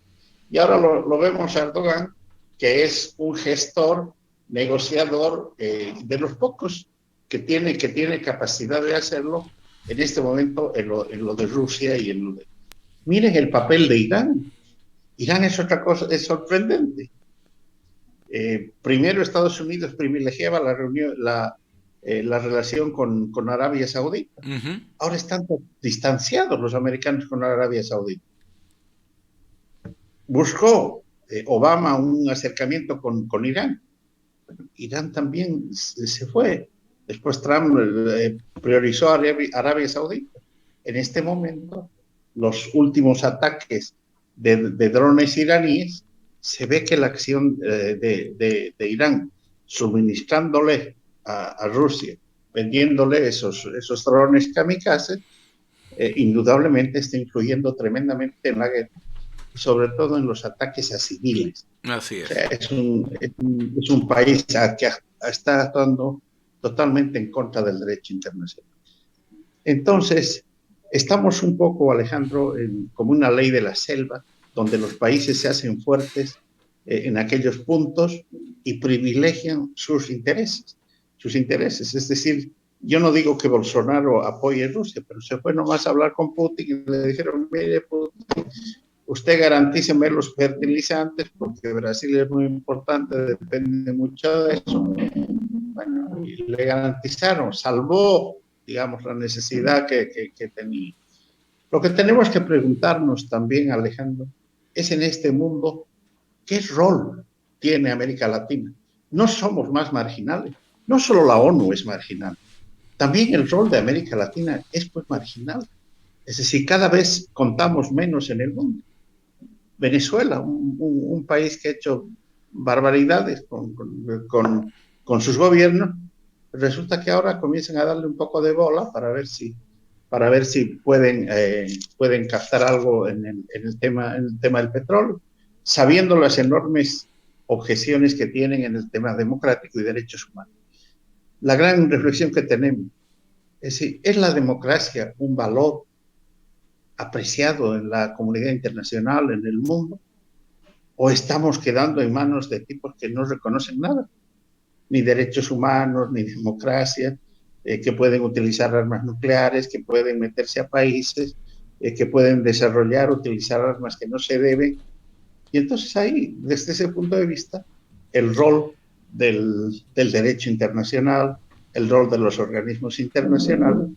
Y ahora lo vemos a Erdogan, que es un gestor, negociador, de los pocos que tiene capacidad de hacerlo en este momento en lo de Rusia y en lo de... Miren el papel de Irán. Irán es otra cosa, es sorprendente. Primero Estados Unidos privilegiaba la relación con Arabia Saudita. Ahora están distanciados los americanos con Arabia Saudita. Buscó Obama un acercamiento con Irán. Irán también se fue. Después Trump priorizó a Arabia Saudita. En este momento, los últimos ataques de drones iraníes, se ve que la acción de Irán suministrándole a Rusia, vendiéndole esos drones kamikaze, indudablemente está influyendo tremendamente en la guerra, y sobre todo en los ataques a civiles. Así es. O sea, es un país que está actuando totalmente en contra del derecho internacional. Entonces, estamos un poco, Alejandro, como una ley de la selva, donde los países se hacen fuertes en aquellos puntos y privilegian sus intereses. Es decir, yo no digo que Bolsonaro apoye a Rusia, pero se fue nomás a hablar con Putin y le dijeron, mire, Putin, usted garantíceme los fertilizantes porque Brasil es muy importante, depende mucho de eso. Bueno, y le garantizaron, salvó, digamos, la necesidad que tenía. Lo que tenemos que preguntarnos también, Alejandro, es en este mundo, ¿qué rol tiene América Latina? No somos más marginales. No solo la ONU es marginal, también el rol de América Latina es pues marginal. Es decir, cada vez contamos menos en el mundo. Venezuela, un país que ha hecho barbaridades con sus gobiernos, resulta que ahora comienzan a darle un poco de bola para ver si pueden captar algo en el tema del petróleo, sabiendo las enormes objeciones que tienen en el tema democrático y derechos humanos. La gran reflexión que tenemos es si es la democracia un valor apreciado en la comunidad internacional, en el mundo, o estamos quedando en manos de tipos que no reconocen nada. ni derechos humanos, ni democracia, que pueden utilizar armas nucleares, que pueden meterse a países, que pueden desarrollar, utilizar armas que no se deben. Y entonces ahí, desde ese punto de vista, el rol del derecho internacional, el rol de los organismos internacionales,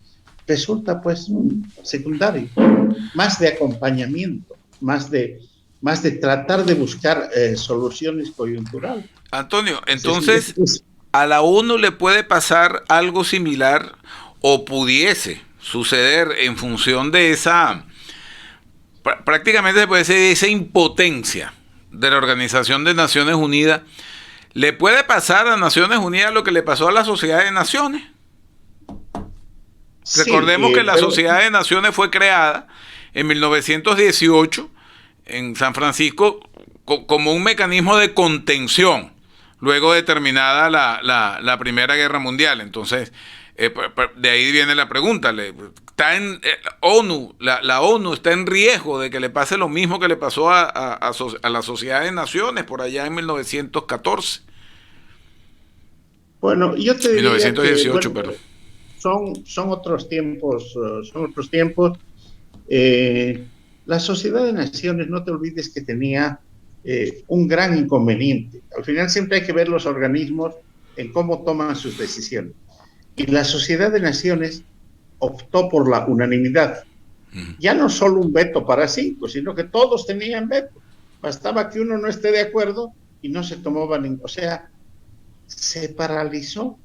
resulta pues secundario, más de acompañamiento, más de tratar de buscar soluciones coyunturales. Antonio, entonces a la ONU le puede pasar algo similar o pudiese suceder en función de esa, prácticamente se puede decir, esa impotencia de la Organización de Naciones Unidas. ¿Le puede pasar a Naciones Unidas lo que le pasó a la Sociedad de Naciones? Sí, recordemos que la Sociedad de Naciones fue creada en 1918 en San Francisco como un mecanismo de contención luego de terminada la Primera Guerra Mundial. Entonces, de ahí viene la pregunta. ¿Está en ONU, la ONU está en riesgo de que le pase lo mismo que le pasó a la Sociedad de Naciones por allá en 1914? Bueno, yo te diría 1918, que, pero son otros tiempos, la Sociedad de Naciones, no te olvides que tenía un gran inconveniente. Al final siempre hay que ver los organismos en cómo toman sus decisiones. Y la Sociedad de Naciones optó por la unanimidad. Ya no solo un veto para 5, sino que todos tenían veto. Bastaba que uno no esté de acuerdo y no se tomaba ningún... O sea, se paralizó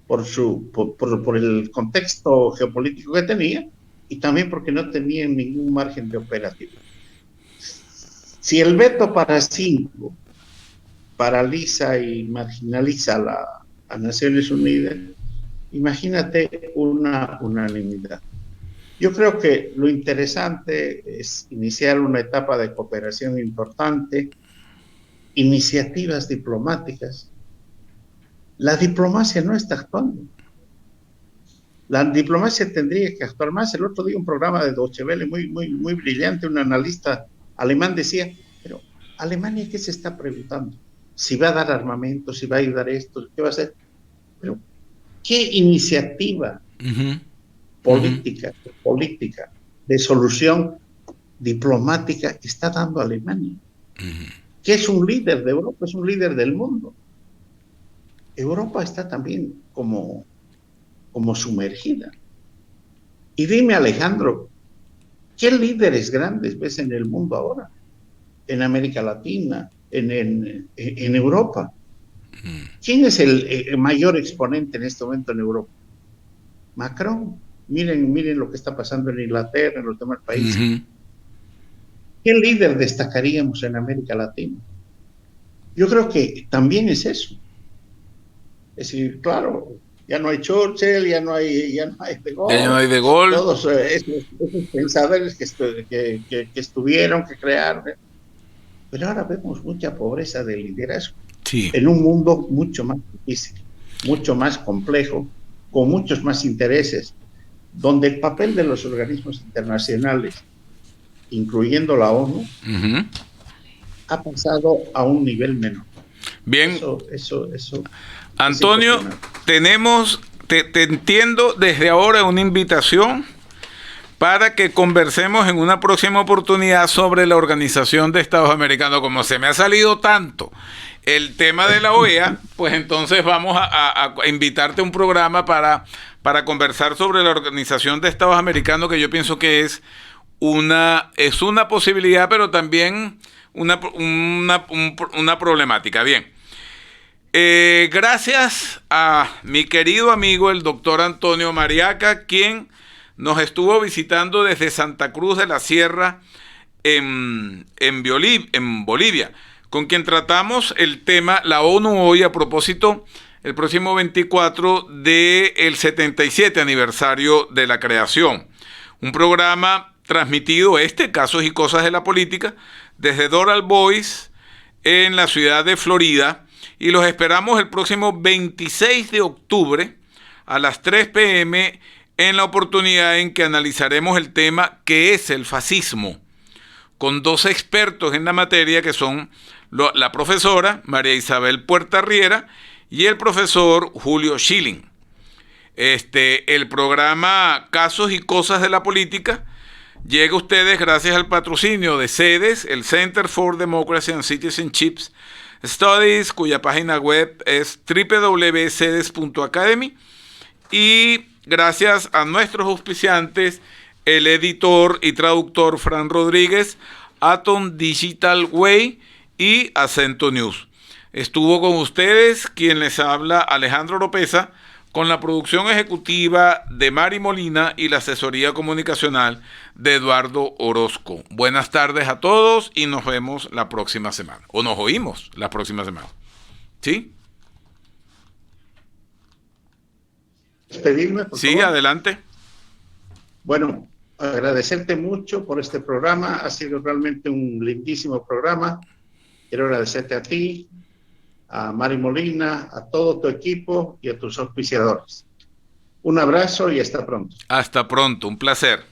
por el contexto geopolítico que tenía y también porque no tenía ningún margen de operativo. Si el veto para 5 paraliza y marginaliza a Naciones Unidas, imagínate una unanimidad. Yo creo que lo interesante es iniciar una etapa de cooperación importante, iniciativas diplomáticas. La diplomacia no está actuando. La diplomacia tendría que actuar más. El otro día un programa de Deutsche Welle muy brillante, un analista alemán decía, pero Alemania, ¿qué se está preguntando? Si va a dar armamento, si va a ayudar esto, ¿qué va a hacer? Pero, ¿qué iniciativa política de solución diplomática está dando Alemania? Que es un líder de Europa, es un líder del mundo. Europa está también como sumergida. Y dime, Alejandro, ¿qué líderes grandes ves en el mundo ahora? En América Latina, en Europa. ¿Quién es el mayor exponente en este momento en Europa? Macron. Miren lo que está pasando en Inglaterra, en los demás países. ¿Qué líder destacaríamos en América Latina? Yo creo que también es eso. Es decir, claro, ya no hay Churchill, ya no hay De Gaulle. Ya no hay De Gaulle. Todos esos pensadores que estuvieron, que crearon. Pero ahora vemos mucha pobreza de liderazgo. Sí. En un mundo mucho más difícil, mucho más complejo, con muchos más intereses, donde el papel de los organismos internacionales, incluyendo la ONU, ha pasado a un nivel menor. Bien. Eso. Antonio, tenemos, te entiendo desde ahora una invitación para que conversemos en una próxima oportunidad sobre la Organización de Estados Americanos. Como se me ha salido tanto el tema de la OEA, pues entonces vamos a invitarte a un programa para conversar sobre la Organización de Estados Americanos, que yo pienso que es una posibilidad, pero también una problemática. Bien. Gracias a mi querido amigo el doctor Antonio Mariaca, quien nos estuvo visitando desde Santa Cruz de la Sierra en Bolivia, con quien tratamos el tema La ONU Hoy a propósito el próximo 24 del 77 aniversario de la creación. Un programa transmitido, Casos y Cosas de la Política, desde Doral Boys en la ciudad de Florida. Y los esperamos el próximo 26 de octubre a las 3 p.m. en la oportunidad en que analizaremos el tema que es el fascismo, con 2 expertos en la materia que son la profesora María Isabel Puerta Riera y el profesor Julio Schilling. El programa Casos y Cosas de la Política llega a ustedes gracias al patrocinio de CEDES, el Center for Democracy and Citizenship Studies, cuya página web es www.cedes.academy, y gracias a nuestros auspiciantes, el editor y traductor Fran Rodríguez, Atom Digital Way y Acento News. Estuvo con ustedes quien les habla, Alejandro Oropesa, con la producción ejecutiva de Mari Molina y la asesoría comunicacional de Eduardo Orozco. Buenas tardes a todos y nos vemos la próxima semana. O nos oímos la próxima semana. ¿Sí? ¿Despedirme, por Sí, favor? adelante. Bueno, agradecerte mucho por este programa. Ha sido realmente un lindísimo programa. Quiero agradecerte a ti, a Mari Molina, a todo tu equipo y a tus auspiciadores. Un abrazo y hasta pronto. Hasta pronto, un placer.